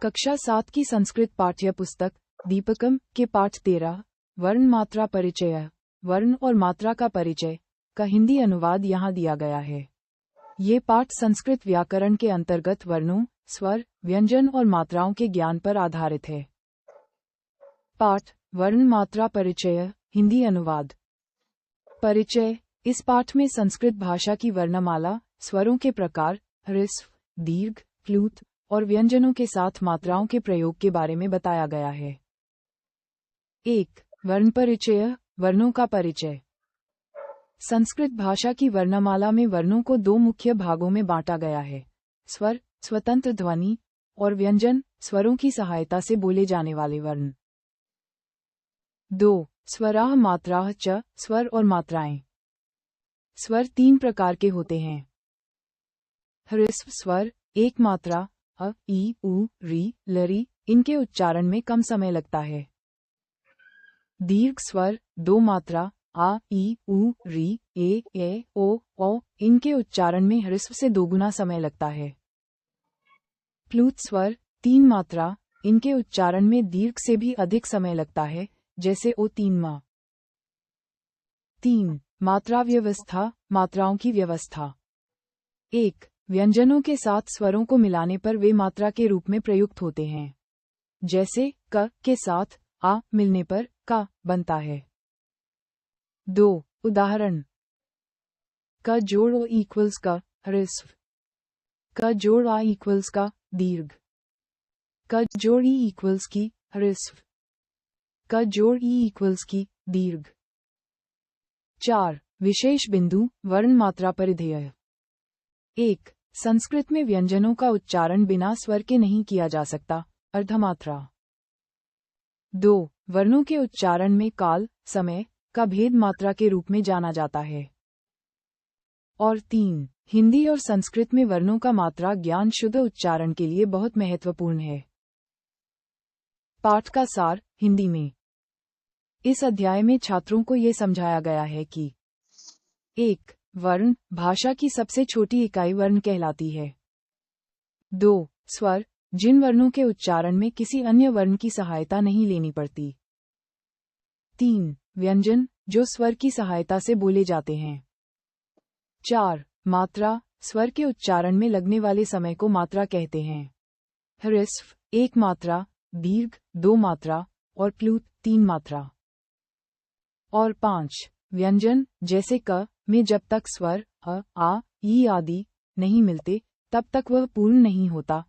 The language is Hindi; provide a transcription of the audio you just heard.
कक्षा 7 की संस्कृत पाठ्य पुस्तक दीपकम के पाठ 13 वर्ण मात्रा परिचय वर्ण और मात्रा का परिचय का हिंदी अनुवाद यहाँ दिया गया है। ये पाठ संस्कृत व्याकरण के अंतर्गत वर्णों, स्वर, व्यंजन और मात्राओं के ज्ञान पर आधारित है। पाठ वर्ण मात्रा परिचय हिंदी अनुवाद। परिचय। इस पाठ में संस्कृत भाषा की वर्णमाला, स्वरों के प्रकार, ह्रस्व, दीर्घ, प्लुत और व्यंजनों के साथ मात्राओं के प्रयोग के बारे में बताया गया है। 1. वर्ण परिचय वर्णों का परिचय। संस्कृत भाषा की वर्णमाला में वर्णों को दो मुख्य भागों में बांटा गया है। स्वर, स्वतंत्र ध्वनि, और व्यंजन, स्वरों की सहायता से बोले जाने वाले वर्ण। 2. स्वराः मात्राः च स्वर और मात्राएं। स्वर तीन प्रकार के होते हैं। ह्रस्व स्वर, एक मात्रा, अ, ई, उ, री, लरी, इनके उच्चारण में कम समय लगता है। दीर्घ स्वर, दो मात्रा, आ, ई, उ, री, ए, ओ, इनके उच्चारण में ह्रस्व से दोगुना समय लगता है। प्लुत स्वर, तीन मात्रा, इनके उच्चारण में दीर्घ से भी अधिक समय लगता है, जैसे ओ तीन मा। 3. मात्रा व्यवस्था मात्राओं की व्यवस्था। 1. व्यंजनों के साथ स्वरों को मिलाने पर वे मात्रा के रूप में प्रयुक्त होते हैं। जैसे क के साथ आ मिलने पर का बनता है। 2. उदाहरण। क जोड़ ओ इक्वल्स का ह्रस्व, क जोड़ आ इक्वल्स का दीर्घ, क जोड़ ई इक्वल्स की ह्रस्व, क जोड़ ई इक्वल्स की दीर्घ। 4. विशेष बिंदु वर्ण मात्रा परिधेय। 1. संस्कृत में व्यंजनों का उच्चारण बिना स्वर के नहीं किया जा सकता, अर्धमात्रा। 2. वर्णों के उच्चारण में काल, समय का भेद मात्रा के रूप में जाना जाता है। और 3. हिंदी और संस्कृत में वर्णों का मात्रा ज्ञान शुद्ध उच्चारण के लिए बहुत महत्वपूर्ण है। पाठ का सार हिंदी में। इस अध्याय में छात्रों को ये समझाया गया है कि 1. वर्ण भाषा की सबसे छोटी इकाई वर्ण कहलाती है। 2. स्वर जिन वर्णों के उच्चारण में किसी अन्य वर्ण की सहायता नहीं लेनी पड़ती। 3. व्यंजन जो स्वर की सहायता से बोले जाते हैं। 4. मात्रा स्वर के उच्चारण में लगने वाले समय को मात्रा कहते हैं। ह्रस्व एक मात्रा, दीर्घ दो मात्रा और प्लुत तीन मात्रा। और 5. व्यंजन जैसे क में जब तक स्वर अ, आ, ई आदि नहीं मिलते तब तक वह पूर्ण नहीं होता,